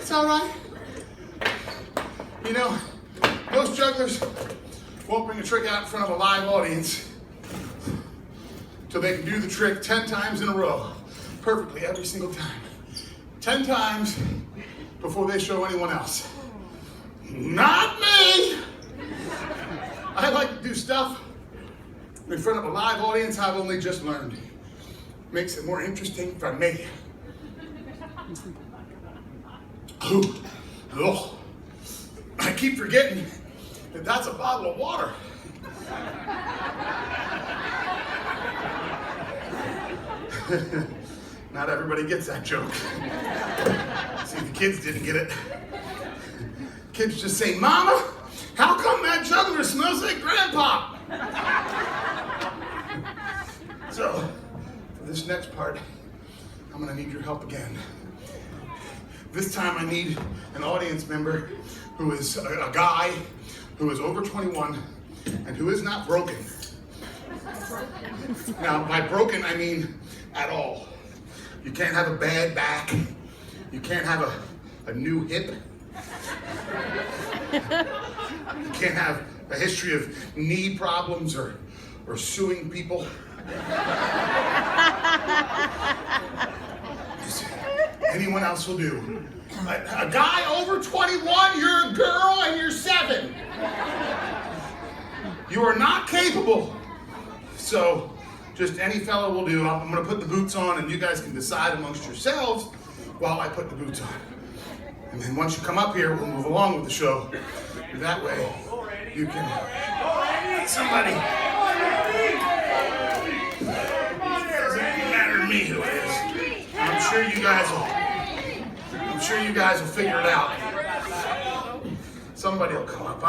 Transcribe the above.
It's all right. You know, most jugglers won't bring a trick out in front of a live audience till they can do the trick 10 times in a row, perfectly every single time. 10 times before they show anyone else. Not me! I like to do stuff in front of a live audience I've only just learned. Makes it more interesting for me. Ooh. Oh. I keep forgetting that that's a bottle of water. Not everybody gets that joke. See, the kids didn't get it. Kids just say, Mama, how come that juggler smells like Grandpa? So, for this next part, I'm gonna need your help again. This time I need an audience member who is a guy who is over 21 and who is not broken. Now, by broken, I mean at all. You can't have a bad back. You can't have a new hip. You can't have a history of knee problems or suing people. Just anyone else will do. A guy over 21, you're a girl and you're 7. You are not capable. So just any fellow will do. I'm gonna put the boots on and you guys can decide amongst yourselves while I put the boots on. And then once you come up here, we'll move along with the show. That way, you can, somebody, doesn't matter to me who it is. I'm sure you guys will figure it out. Somebody will come up.